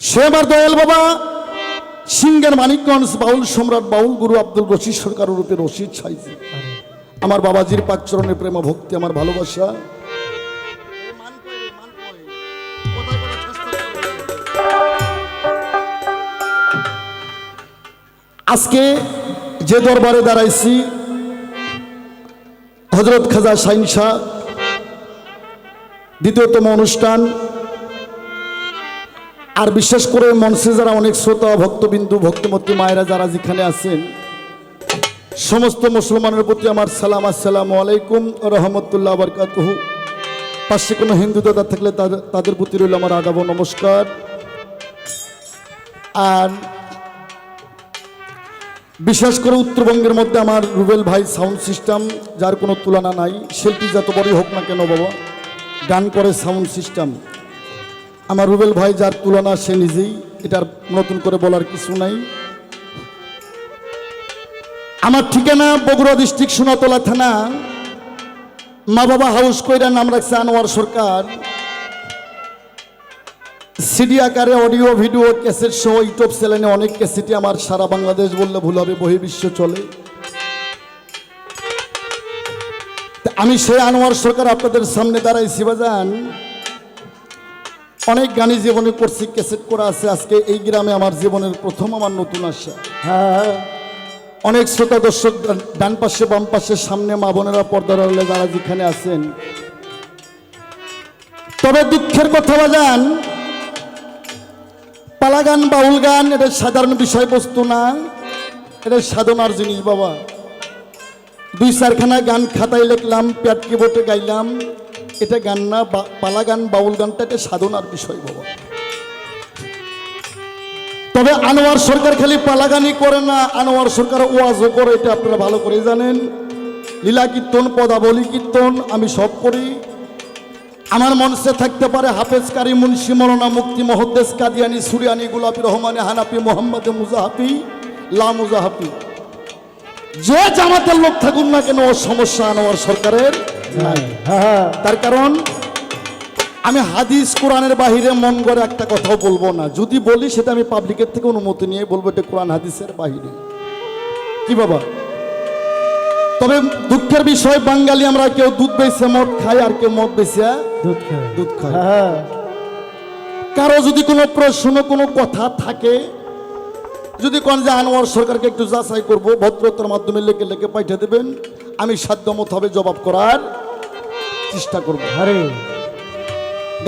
সে আমার দয়াল বাবা সিংহের মানিকগঞ্জ বাউল সম্রাট বাউল গুরু আব্দুল রশিদ সরকার রূপে রশিদ সাইজি। আমার বাবাজির পাক চরণে প্রেম ভক্তি আমার ভালোবাসা। আজকে যে দরবারে দাঁড়াইছি হযরত খাজা শাহীন শাহ দ্বিতীয়তম অনুষ্ঠান। আর বিশেষ করে মঞ্চে যারা অনেক শ্রোতা ভক্তবিন্দু ভক্তিমতী মায়েরা যারা যেখানে আছেন সমস্ত মুসলমানের প্রতি আমার সালাম, আসসালামু আলাইকুম রহমতুল্লাহ বারকাতুহু। পাশে কোনো হিন্দু দাদা থাকলে তাদের প্রতি রইল আমার আদাব নমস্কার। আর বিশেষ করে উত্তরবঙ্গের মধ্যে আমার রুবেল ভাই সাউন্ড সিস্টেম, যার কোনো তুলনা নাই। শিল্পী যত বড়ই হোক না কেন বাবা, গান করে সাউন্ড সিস্টেম। আমার রুবেল ভাই যার তুলনা সে নিজেই, এটার নতুন করে বলার কিছু নাই। আমার ঠিকানা বগুড়া ডিস্ট্রিক্ট সোনাতলা থানা, মা বাবা হাউস কইরা নাম রাখছে আনোয়ার সরকার। সিডি আকারে অডিও ভিডিও ক্যাসেট সহ ইউটিউব চ্যানেলে অনেক ক্যাসেটই আমার সারা বাংলাদেশ বললে ভুল হবে, বহির্বিশ্ব চলে। আমি সেই আনোয়ার সরকার আপনাদের সামনে দাঁড়াইছি বাজান। অনেক গানই জীবনে করছি, ক্যাসেট করা আছে। আজকে এই গ্রামে আমার জীবনের প্রথম আমার নতুন আসা। হ্যাঁ, অনেক শ্রোতা দর্শক ডান পাশে বাম পাশে সামনে মা বোনেরা পর্দার আড়ালে যারা যেখানে আছেন। তবে দুঃখের কথা বাজান, পালা গান বাউল গান এটা সাধারণ বিষয়বস্তু না, এটা সাধনার জিনিস বাবা। দুই চারখানা গান খাতায় লিখলাম, প্যাড কিবোর্ডে গাইলাম, এটা গান না। পালা গান বাউল গানটা এটা সাধনার বিষয় বাবা। তবে আনোয়ার সরকার খালি পালা গানই করে না, আনোয়ার সরকার ওয়াজও করে, এটা আপনারা ভালো করে জানেন। লীলা কীর্তন, পদাবলী কীর্তন আমি সব করি। আমার মঞ্চে থাকতে পারে হাফেজ কারি, মুন্সি, মৌলানা, মুফতি, মুহাদ্দিস, কাদিয়ানি, সুরিয়ানি, গোলাপি, রহমানি, হানাফি, মোহাম্মদ, মুজাহাফি, লা মুজাহাফি, যে জামাতের লোক থাকুন না কেন, ও সমস্যা আনোয়ার সরকারের নাই। তার কারণ আমি হাদিস কোরআনের বাহিরে মন করে একটা কথাও বলবো না। যদি বলি সেটা আমি পাবলিকের থেকে অনুমতি নিয়ে বলবো, এটা কোরআন হাদিসের বাহিরে। কি বাবা? তবে দুঃখের বিষয়, বাঙালি আমরা কেউ দুধ বেচে মদ খাই, আর কেউ মদ বেচে দুধ খায়। কারো যদি কোনো প্রশ্ন কোনো কথা থাকে, যদি কোন যে আনোয়ার সরকারকে একটু যাচাই করবো, ভদ্রতার মাধ্যমে লেখে লেখে পাঠিয়ে দেবেন, আমি সাধ্যমত হবে জবাব করার চেষ্টা করবো। আরে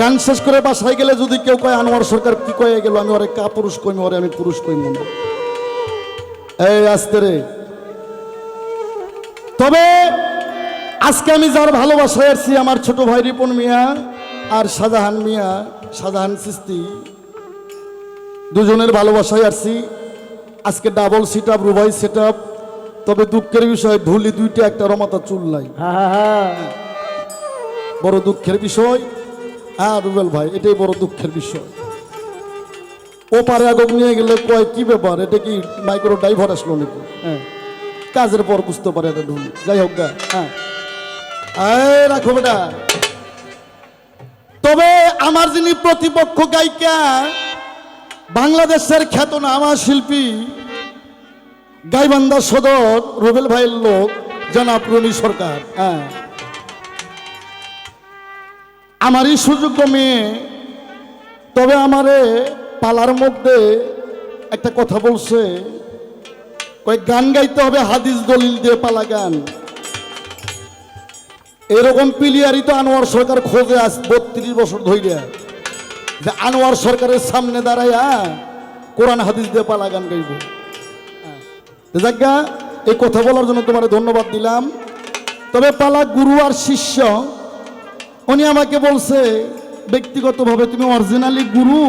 গান শেষ করে বাসায় গেলে যদি কেউ কয় আনোয়ার সরকার কি কয়ে গেল, আমি ওরে কা পুরুষ কইমি, ওরে আমি পুরুষ কইমি না। এই আসতে রে। তবে আজকে আমি যার ভালোবাসায় আসছি, আমার ছোট ভাই রিপন মিয়া আর শাহজাহান মিয়া, শাহজাহান চিস্তি, দুজনের ভালোবাসায় আসছি। আজকে double sit up, Rubai set up. তবে দুঃখের বিষয়, ঢুলি দুইটা, একটা রমাতা চুল নাই। বড় দুঃখের বিষয়। হ্যাঁ রুবেল ভাই, এটাই বড় দুঃখের বিষয়। ও পারে আদব নিয়ে গেলে কয় কি ব্যাপার, এটা কি মাইক্রো ড্রাইভার আসলো নাকি? হ্যাঁ, কাজের পর বুঝতে পারে এটা ঢুলি। যাই হোক গা, হ্যাঁ রাখো বেটা। তবে আমার যিনি প্রতিপক্ষ গায়িকা, বাংলাদেশের খ্যাতনামা শিল্পী, গাইবান্ধা সদর রুবেল ভাইয়ের লোক জনাব রনি সরকার। হ্যাঁ, আমারই সুযোগ্য মেয়ে। তবে আমারে পালার মধ্যে একটা কথা বলছে, কয়েক গান গাইতে হবে হাদিস দলিল দিয়ে, পালা গান। এরকম প্লেয়ারই তো আনোয়ার সরকার খোঁজে আজ 32 বছর ধরে, যে আনোয়ার সরকারের সামনে দাঁড়াইয়া কোরআন হাদিস দিয়ে পালা গান গাইব। জায়গা এই কথা বলার জন্য তোমার ধন্যবাদ দিলাম। তবে পালা গুরু আর শিষ্য, উনি আমাকে বলছে ব্যক্তিগতভাবে, তুমি অরিজিনালি গুরু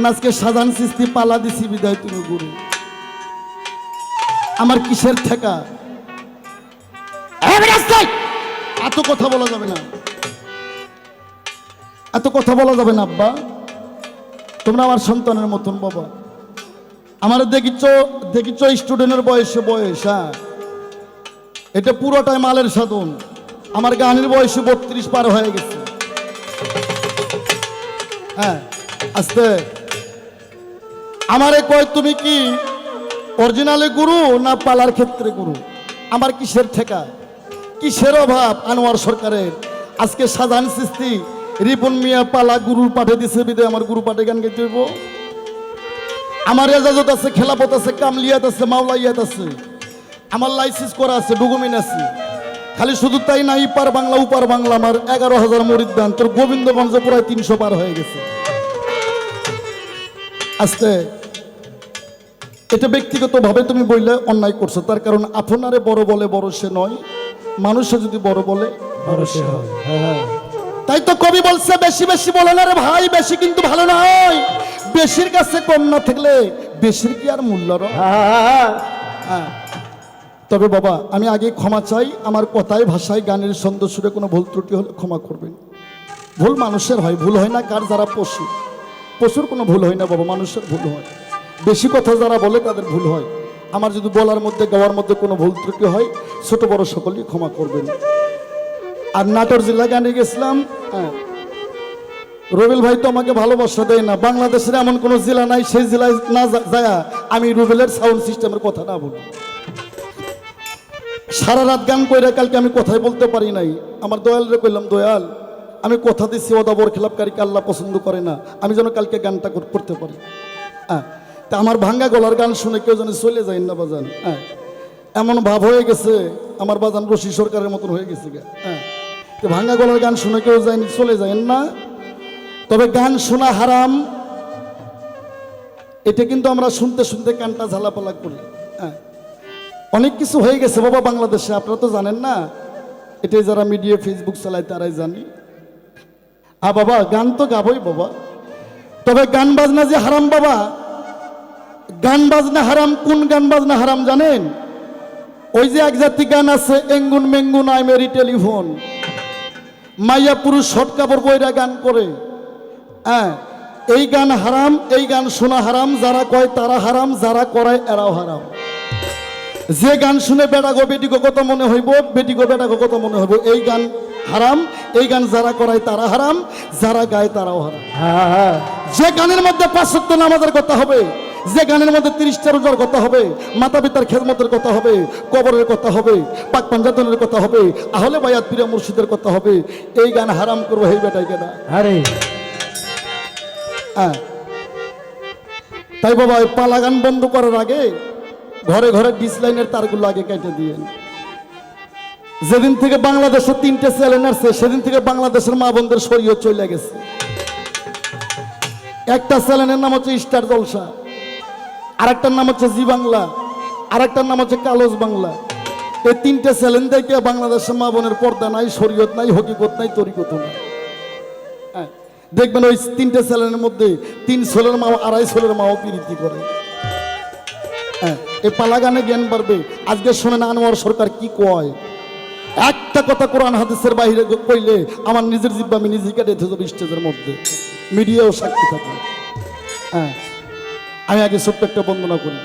না আজকে শাহজাহান চিস্তি পালা দিছি বিদায় তুমি গুরু? আমার কিসের ঠেকা? এত কথা বলা যাবে না, এত কথা বলা যাবে না আব্বা। তোমরা আমার সন্তানের মতন বাবা। আমার দেখিছ স্টুডেন্টের বয়সে বয়স। হ্যাঁ, এটা পুরোটাই মালের সাধন। আমার গানের বয়সে 32 পার হয়ে গেছে। হ্যাঁ, আস্তে আমারে কয় তুমি কি অরিজিনালে গুরু না পালার ক্ষেত্রে গুরু? আমার কিসের ঠেকা, কিসের অভাব আনোয়ার সরকারের? আজকে সাজান সৃষ্টি রিপন মিয়া পালা গুরুর পাঠে দিছে বিদে আমার গুরু পাঠে গান গাইতে হইব? আমার এজাজত আছে, খেলাপথ আছে, কামলিয়াত আছে, মাওলাইয়াত আছে, আমার লাইসেন্স করা আছে, ডকুমেন্ট আছে। খালি শুধু তাই না, ইপার বাংলা উপার বাংলা আমার 11,000 মরিদ দান, তোর গোবিন্দগঞ্জ প্রায় 300 পার হয়ে গেছে। আজকে এটা ব্যক্তিগতভাবে তুমি বললে অন্যায় করছো, তার কারণ আপনারে বড় বলে বড় সে নয়, মানুষে যদি বড় বলে বড় সে হয়। তাই তো কবি বলছে বেশি বেশি বলে না রে ভাই, বেশি কিন্তু ভালো নয়। বেশির কাছে কম না থাকলে বেশির কি আর মূল্য রয়? হ্যাঁ, তবে বাবা আমি আগে ক্ষমা চাই, আমার কথায় ভাষায় গানের ছন্দ সুরে কোনো ভুল ত্রুটি হলে ক্ষমা করবেন। ভুল মানুষের হয়, ভুল হয় না কার? যারা পশু, পশুর কোনো ভুল হয় না বাবা, মানুষের ভুল হয়। বেশি কথা যারা বলে তাদের ভুল হয়। আমার যদি বলার মধ্যে গাওয়ার মধ্যে কোনো ভুল ত্রুটি হয়, ছোট বড় সকলেই ক্ষমা করবেন। আর নাটোর জেলা গানে গেছিলাম, হ্যাঁ, রুবেল ভাই তো আমাকে ভালোবাসা দেয় না। বাংলাদেশের এমন কোনো জেলা নাই সেই জেলায় না যায় আমি রুবেলের সাউন্ড সিস্টেমের কথা না বলি। সারা রাত গান কইরা কালকে আমি কথাই বলতে পারি নাই। আমার দয়ালরে কইলাম, দয়াল আমি কথা দিচ্ছি ওদাবর খেলাপকারীকে আল্লাহ পছন্দ করে না, আমি যেন কালকে গানটা করতে পারি। হ্যাঁ, তা আমার ভাঙ্গা গলার গান শুনে কেউ যেন চলে যায় না বাজান। হ্যাঁ, এমন ভাব হয়ে গেছে আমার বাজান রশি সরকারের মতন হয়ে গেছে। হ্যাঁ, তো ভাঙ্গা গলার গান শুনে কেউ যায়নি, চলে যায় না। তবে গান শোনা হারাম, এটা কিন্তু আমরা শুনতে শুনতে কানটা ঝালাপালা করি। হ্যাঁ, অনেক কিছু হয়ে গেছে বাবা বাংলাদেশে, আপনারা তো জানেন না। এটাই যারা মিডিয়া ফেসবুক চালায় তারাই জানি। বাবা গান তো গাবই বাবা, তবে গান বাজনা যে হারাম বাবা, গান বাজনা হারাম। কোন গান বাজনা হারাম জানেন? ওই যে এক জাতি গান আছে, এঙ্গুন মেঙ্গুন আই মেরি টেলিফোন, মাইয়া পুরুষ শর্ট কাপড় বইরা গান করে। হ্যাঁ, এই গান হারাম, এই গান শোনা হারাম। যারা কয় তারা হারাম, যারা করায় এরাও হারাম। যে গান শুনে বেটাগো বেটিগো কত মনে হইব, বেটিগো বেটাগো কত মনে হইব, এই গান হারাম। এই গান যারা করায় তারা হারাম, যারা গায় তারাও হারাম। যে গানের মধ্যে 5 ওয়াক্ত নামাজের কথা হবে, যে গানের মধ্যে 30টা রোজার কথা হবে, মাতা পিতার খেদমতের কথা হবে, কবরের কথা হবে, পাক পাঞ্জাতনের কথা হবে, আহলে বায়াত পীর মুর্শিদের কথা হবে, এই গান হারাম করবো এই বেটাই কেনা? আরে হ্যাঁ, তাই বাবা এই পালা গান বন্ধ করার আগে ঘরে ঘরে ডিসলাইনের তারগুলো আগে কেটে দিয়েন। যেদিন থেকে বাংলাদেশে 3টে চ্যানেল আসছে, সেদিন থেকে বাংলাদেশের মা বোনদের শরীয়ত চলে গেছে। একটা চ্যানেলের নাম হচ্ছে স্টার জলসা, আরেকটার নাম হচ্ছে জি বাংলা, আরেকটার নাম হচ্ছে কালোজ বাংলা। এই 3টে চ্যানেল থেকে বাংলাদেশের মা বোনের পর্দা নাই, শরীয়ত নাই, হকিকত নাই, তরিকত নাই। হ্যাঁ, দেখবেন ওই 3টে চ্যানেলের মধ্যে 3 ছেলের মা 2.5 ছেলের মাও প্রীতি করে। হ্যাঁ, এই পালা গানে জ্ঞান বাড়বে। আজকে শোনেন আনোয়ার সরকার কি কয়, একটা কথা কোরআন হাদিসের বাইরে কইলে আমার নিজের জিব্বা আমি নিজে কেটে দেবো স্টেজের মধ্যে, মিডিয়াও সাক্ষী থাকে। হ্যাঁ, আমি আগে ছোট্ট একটা বন্দনা করি।